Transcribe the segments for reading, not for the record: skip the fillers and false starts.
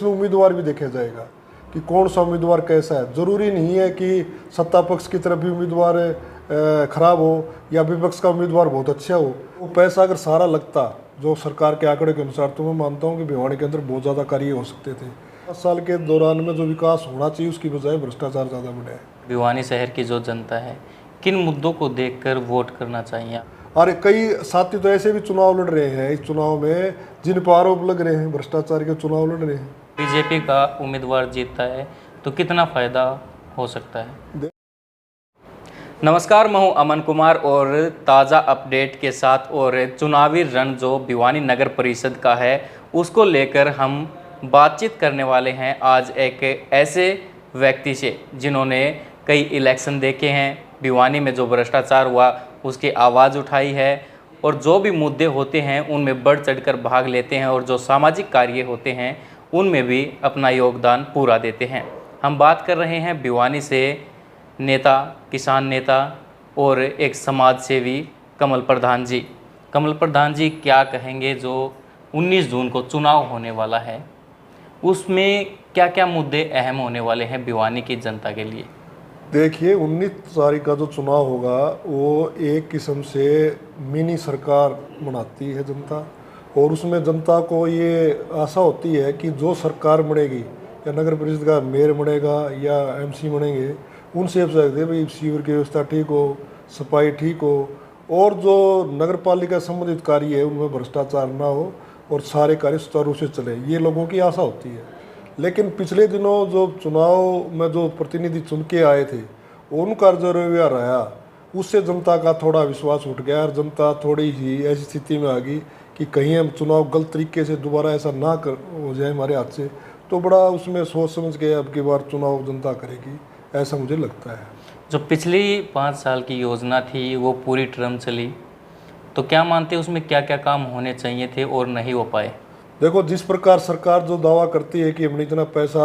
इसमें उम्मीदवार भी देखा जाएगा कि कौन सा उम्मीदवार कैसा है। ज़रूरी नहीं है कि सत्ता पक्ष की तरफ भी उम्मीदवार खराब हो या विपक्ष का उम्मीदवार बहुत अच्छा हो। वो पैसा अगर सारा लगता जो सरकार के आंकड़े के अनुसार, तो मैं मानता हूँ कि भिवानी के अंदर बहुत ज़्यादा कार्य हो सकते थे। 10 साल के दौरान में जो विकास होना चाहिए उसकी बजाय भ्रष्टाचार ज़्यादा बढ़ा है। भिवानी शहर की जो जनता है किन मुद्दों को देखकर वोट करना चाहिए? और कई साथी तो ऐसे भी चुनाव लड़ रहे हैं, इस चुनाव में जिन पर आरोप लग रहे हैं भ्रष्टाचार के चुनाव लड़ रहे हैं। बीजेपी का उम्मीदवार जीतता है तो कितना फायदा हो सकता है? नमस्कार, मैं हूं अमन कुमार और ताज़ा अपडेट के साथ और चुनावी रण जो भिवानी नगर परिषद का है उसको लेकर हम बातचीत करने वाले हैं आज एक ऐसे व्यक्ति से जिन्होंने कई इलेक्शन देखे हैं, भिवानी में जो भ्रष्टाचार हुआ उसकी आवाज़ उठाई है और जो भी मुद्दे होते हैं उनमें बढ़ चढ़कर भाग लेते हैं और जो सामाजिक कार्य होते हैं उनमें भी अपना योगदान पूरा देते हैं। हम बात कर रहे हैं भिवानी से नेता, किसान नेता और एक समाज सेवी कमल प्रधान जी। कमल प्रधान जी क्या कहेंगे जो 19 जून को चुनाव होने वाला है उसमें क्या क्या मुद्दे अहम होने वाले हैं भिवानी की जनता के लिए? देखिए, 19 तारीख का जो चुनाव होगा वो एक किस्म से मिनी सरकार बनाती है जनता, और उसमें जनता को ये आशा होती है कि जो सरकार बनेगी या नगर परिषद का मेयर बनेगा या एमसी बनेंगे, उनसे अब सकते भाई सीवर की व्यवस्था ठीक हो, सफाई ठीक हो, और जो नगर पालिका संबंधित कार्य है उनमें भ्रष्टाचार ना हो और सारे कार्य सुचारू रूप से चले, ये लोगों की आशा होती है। लेकिन पिछले दिनों जो चुनाव में जो प्रतिनिधि चुन के आए थे उनका जो रवैया रहा उससे जनता का थोड़ा विश्वास उठ गया और जनता थोड़ी ही ऐसी स्थिति में आ गई कि कहीं हम चुनाव गलत तरीके से दोबारा ऐसा ना कर हो जाए हमारे हाथ से, तो बड़ा उसमें सोच समझ के अब की बार चुनाव जनता करेगी, ऐसा मुझे लगता है। जो पिछली 5 साल की योजना थी वो पूरी टर्म चली, तो क्या मानते हैं उसमें क्या क्या काम होने चाहिए थे और नहीं हो पाए? देखो, जिस प्रकार सरकार जो दावा करती है कि हमने इतना पैसा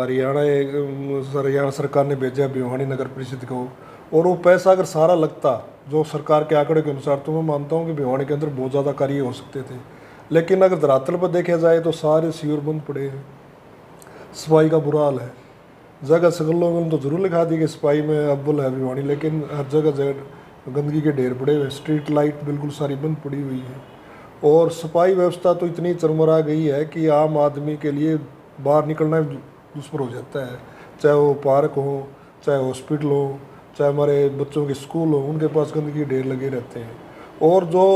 हरियाणा सरकार ने भेजा भिवानी नगर परिषद को, और वो पैसा अगर सारा लगता जो सरकार के आंकड़े के अनुसार, तो मैं मानता हूँ कि भिवानी के अंदर बहुत ज़्यादा कार्य हो सकते थे। लेकिन अगर धरातल पर देखा जाए तो सारे सीवर बंद पड़े हैं, सफाई का बुरा हाल है। जगह सगलों में तो जरूर लिखा दी कि सफाई में अव्वल है भिवानी, लेकिन हर जगह गंदगी के ढेर पड़े हुए, स्ट्रीट लाइट बिल्कुल सारी बंद पड़ी हुई है, और सफाई व्यवस्था तो इतनी चरमरा गई है कि आम आदमी के लिए बाहर निकलना दुष्कर हो जाता है। चाहे वो पार्क हो, चाहे हॉस्पिटल हो, चाहे हमारे बच्चों के स्कूल हो, उनके पास गंदगी के ढेर लगे रहते हैं। और जो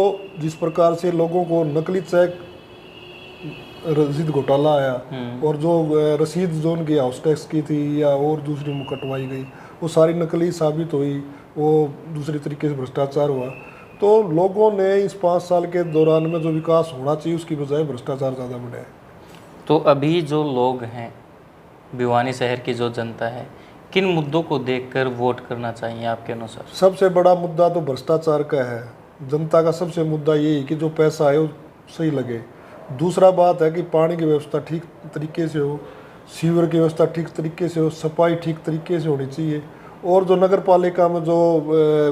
जिस प्रकार से लोगों को नकली चेक रसीद घोटाला आया, और जो रसीद जो उनकी हाउस टैक्स की थी या और दूसरी कटवाई गई वो सारी नकली साबित हुई, वो दूसरे तरीके से भ्रष्टाचार हुआ। तो लोगों ने इस 5 साल के दौरान में जो विकास होना चाहिए उसकी बजाय भ्रष्टाचार ज़्यादा बढ़ा है। तो अभी जो लोग हैं, भिवानी शहर की जो जनता है, किन मुद्दों को देखकर वोट करना चाहिए आपके अनुसार? सबसे बड़ा मुद्दा तो भ्रष्टाचार का है। जनता का सबसे मुद्दा यही कि जो पैसा है वो सही लगे। दूसरा बात है कि पानी की व्यवस्था ठीक तरीके से हो, सीवर की व्यवस्था ठीक तरीके से हो, सफाई ठीक तरीके से होनी चाहिए, और जो नगर पालिका में जो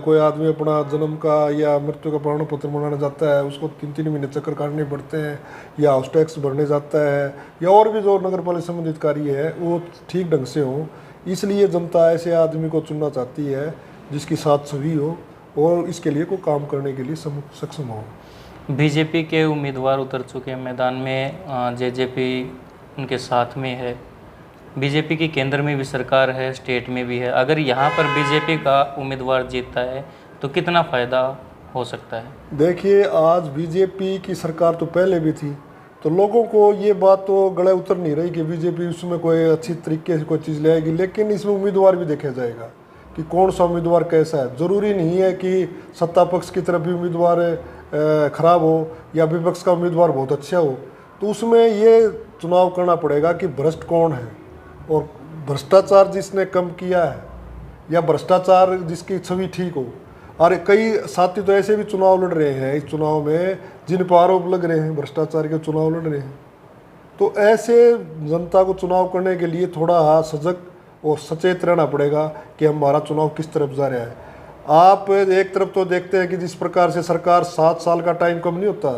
कोई आदमी अपना जन्म का या मृत्यु का प्रमाण पत्र बनाने जाता है उसको 3-3 महीने चक्कर काटने पड़ते हैं, या हाउस टैक्स भरने जाता है, या और भी जो नगर पालिका संबंधित कार्य है वो ठीक ढंग से हो। इसलिए जनता ऐसे आदमी को चुनना चाहती है जिसकी साथ छवि हो और इसके लिए कोई काम करने के लिए सक्षम हो। बीजेपी के उम्मीदवार उतर चुके हैं मैदान में, जेजेपी उनके साथ में है, बीजेपी की केंद्र में भी सरकार है, स्टेट में भी है। अगर यहाँ पर बीजेपी का उम्मीदवार जीतता है तो कितना फ़ायदा हो सकता है? देखिए, आज बीजेपी की सरकार तो पहले भी थी, तो लोगों को ये बात तो गले उतर नहीं रही कि बीजेपी उसमें कोई अच्छी तरीके से कोई चीज़ ले आएगी, लेकिन इसमें उम्मीदवार भी देखा जाएगा कि कौन सा उम्मीदवार कैसा है। ज़रूरी नहीं है कि सत्ता पक्ष की तरफ भी उम्मीदवार खराब हो या विपक्ष का उम्मीदवार बहुत अच्छा हो, तो उसमें ये चुनाव करना पड़ेगा कि भ्रष्ट कौन है, और भ्रष्टाचार जिसने कम किया है या भ्रष्टाचार जिसकी छवि ठीक हो। और कई साथी तो ऐसे भी चुनाव लड़ रहे हैं इस चुनाव में जिन पर आरोप लग रहे हैं भ्रष्टाचार के चुनाव लड़ रहे हैं। तो ऐसे जनता को चुनाव करने के लिए थोड़ा सजग और सचेत रहना पड़ेगा कि हमारा चुनाव किस तरफ जा रहा है। आप एक तरफ तो देखते हैं कि जिस प्रकार से सरकार 7 साल का टाइम कम नहीं होता,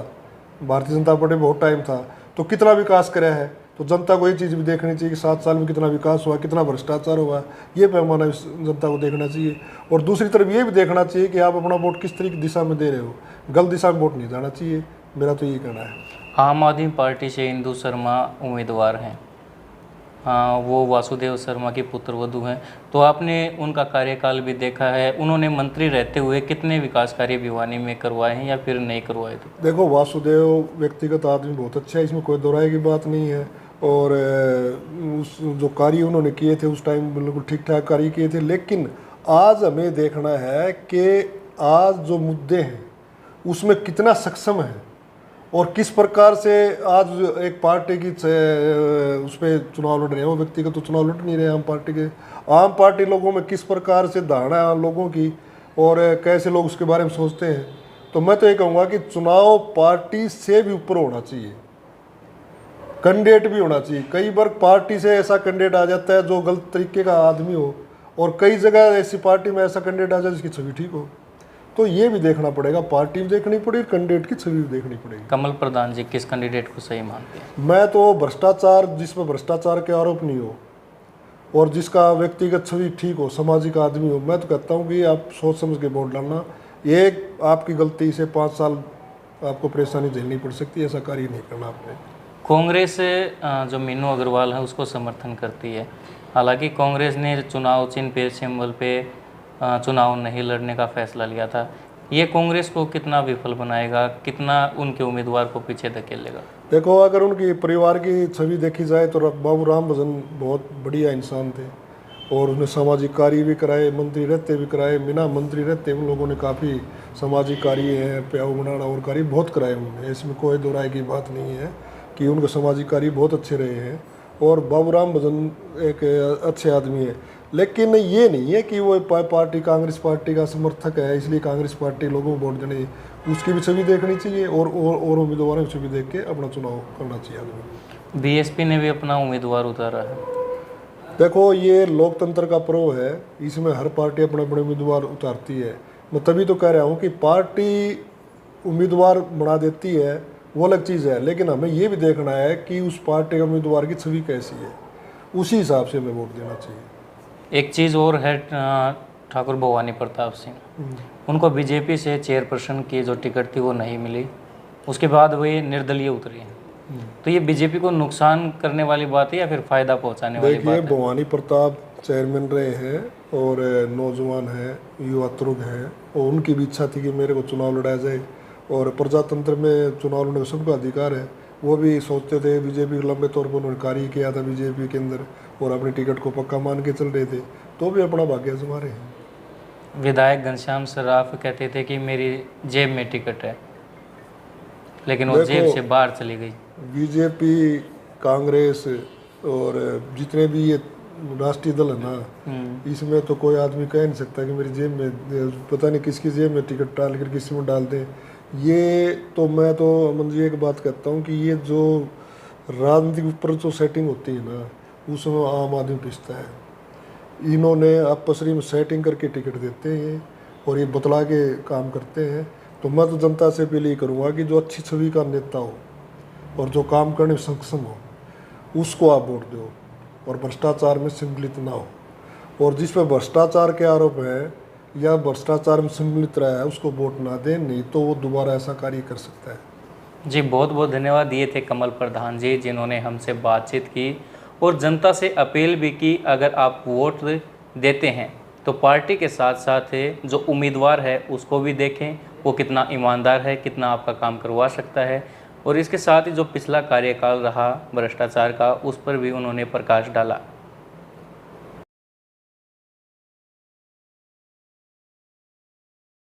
भारतीय जनता पार्टी बहुत टाइम था, तो कितना विकास कराया है। तो जनता को ये चीज़ भी देखनी चाहिए कि 7 साल में कितना विकास हुआ, कितना भ्रष्टाचार हुआ, ये पैमाना जनता को देखना चाहिए। और दूसरी तरफ ये भी देखना चाहिए कि आप अपना वोट किस तरीके की दिशा में दे रहे हो, गलत दिशा में वोट नहीं जाना चाहिए। मेरा तो यही कहना है। आम आदमी पार्टी से इंदु शर्मा उम्मीदवार हैं। हाँ, वो वासुदेव शर्मा की पुत्रवधू हैं। तो आपने उनका कार्यकाल भी देखा है, उन्होंने मंत्री रहते हुए कितने विकास कार्य भिवानी में करवाए हैं या फिर नहीं करवाए थे? देखो, वासुदेव व्यक्तिगत आदमी बहुत अच्छा है, इसमें कोई दोहराए की बात नहीं है। और उस जो कार्य उन्होंने किए थे उस टाइम बिल्कुल ठीक ठाक कार्य किए थे। लेकिन आज हमें देखना है कि आज जो मुद्दे हैं उसमें कितना सक्षम है और किस प्रकार से आज एक पार्टी की उस पर चुनाव लड़ रहे हैं। वो व्यक्तिगत तो चुनाव लड़ नहीं रहे आम पार्टी के। आम पार्टी लोगों में किस प्रकार से धारणा है लोगों की और कैसे लोग उसके बारे में सोचते हैं। तो मैं तो ये कहूँगा कि चुनाव पार्टी से भी ऊपर होना चाहिए, कैंडिडेट भी होना चाहिए। कई बार पार्टी से ऐसा कैंडिडेट आ जाता है जो गलत तरीके का आदमी हो, और कई जगह ऐसी पार्टी में ऐसा कैंडिडेट आ जाए जिसकी छवि ठीक हो। तो ये भी देखना पड़ेगा, पार्टी भी देखनी पड़ेगी, कैंडिडेट की छवि भी देखनी पड़ेगी। कमल प्रधान जी किस कैंडिडेट को सही मानते हैं? मैं तो भ्रष्टाचार, जिसमें भ्रष्टाचार के आरोप नहीं हो और जिसका व्यक्तिगत छवि ठीक हो, सामाजिक आदमी हो, मैं तो कहता हूँ कि आप सोच समझ के वोट डालना। एक आपकी गलती से 5 साल आपको परेशानी झेलनी पड़ सकती है, ऐसा कार्य नहीं करना आपने। कांग्रेस जो मीनू अग्रवाल है उसको समर्थन करती है। हालांकि कांग्रेस ने चुनाव चिन्ह पे, सिंबल पे चुनाव नहीं लड़ने का फैसला लिया था। ये कांग्रेस को कितना विफल बनाएगा, कितना उनके उम्मीदवार को पीछे धकेलेगा? देखो, अगर उनकी परिवार की छवि देखी जाए तो बाबू राम भजन बहुत बढ़िया इंसान थे और उन्हें सामाजिक कार्य भी कराए, मंत्री रहते भी कराए, बिना मंत्री रहते उन लोगों ने काफ़ी सामाजिक कार्य हैं, प्याऊ बनाना और कार्य बहुत कराए उन्होंने। इसमें कोई दो राय की बात नहीं है कि उनके सामाजिक कार्य बहुत अच्छे रहे हैं और बाबू राम भजन एक अच्छे आदमी है। लेकिन ये नहीं है कि वो पार्टी कांग्रेस पार्टी का समर्थक है इसलिए कांग्रेस पार्टी लोगों को वोट देने, उसकी भी छवि देखनी चाहिए और उम्मीदवारों की छवि देख के अपना चुनाव करना चाहिए आदमी। बीएसपी ने भी अपना उम्मीदवार उतारा है। देखो, ये लोकतंत्र का पर्व है, इसमें हर पार्टी अपने अपने उम्मीदवार उतारती है। मैं तभी तो कह रहा हूँ कि पार्टी उम्मीदवार बना देती है वो अलग चीज़ है, लेकिन हमें ये भी देखना है कि उस पार्टी के उम्मीदवार की छवि कैसी है, उसी हिसाब से हमें वोट देना चाहिए। एक चीज़ और है, ठाकुर भवानी प्रताप सिंह, उनको बीजेपी से चेयरपर्सन की जो टिकट थी वो नहीं मिली, उसके बाद वे निर्दलीय उतरे हैं। तो ये बीजेपी को नुकसान करने वाली बात है या फिर फायदा पहुंचाने वाली बात है? देखिए, भवानी प्रताप चेयरमैन रहे हैं और नौजवान हैं, युवा तुर्क हैं और उनकी भी इच्छा थी कि मेरे को चुनाव लड़ाया जाए और प्रजातंत्र में चुनाव लड़ने का सबका अधिकार है। वो भी सोचते थे, बीजेपी को लंबे तौर पर उन्होंने कार्य किया था बीजेपी के अंदर और अपनी टिकट को पक्का मान के चल रहे थे, तो भी अपना भाग्य आजमा रहे हैं। विधायक घनश्याम सराफ कहते थे कि मेरी जेब में टिकट है, लेकिन वो जेब से बाहर चली गई। बीजेपी, कांग्रेस और जितने भी ये राष्ट्रीय दल है ना, इसमें तो कोई आदमी कह नहीं सकता कि मेरी जेब में, पता नहीं किसकी जेब में टिकट डाल कर किसी में डाल दें। ये तो मैं तो मंजी एक बात कहता हूँ कि ये जो राजनीतिक ऊपर जो सेटिंग होती है ना, उसमें आम आदमी पिसता है। इन्होंने आपसरी में सेटिंग करके टिकट देते हैं और ये बतला के काम करते हैं। तो मैं तो जनता से अपील करूँगा कि जो अच्छी छवि का नेता हो और जो काम करने में सक्षम हो उसको आप वोट दो और भ्रष्टाचार में सम्मिलित ना हो। और जिस पर भ्रष्टाचार के आरोप है या भ्रष्टाचार में सम्मिलित रहा है उसको वोट ना दें, नहीं तो वो दोबारा ऐसा कार्य कर सकता है। जी, बहुत बहुत धन्यवाद दिए थे कमल प्रधान जी, जिन्होंने हमसे बातचीत की और जनता से अपील भी की अगर आप वोट देते हैं तो पार्टी के साथ साथ जो उम्मीदवार है उसको भी देखें, वो कितना ईमानदार है, कितना आपका काम करवा सकता है। और इसके साथ ही जो पिछला कार्यकाल रहा भ्रष्टाचार का, उस पर भी उन्होंने प्रकाश डाला।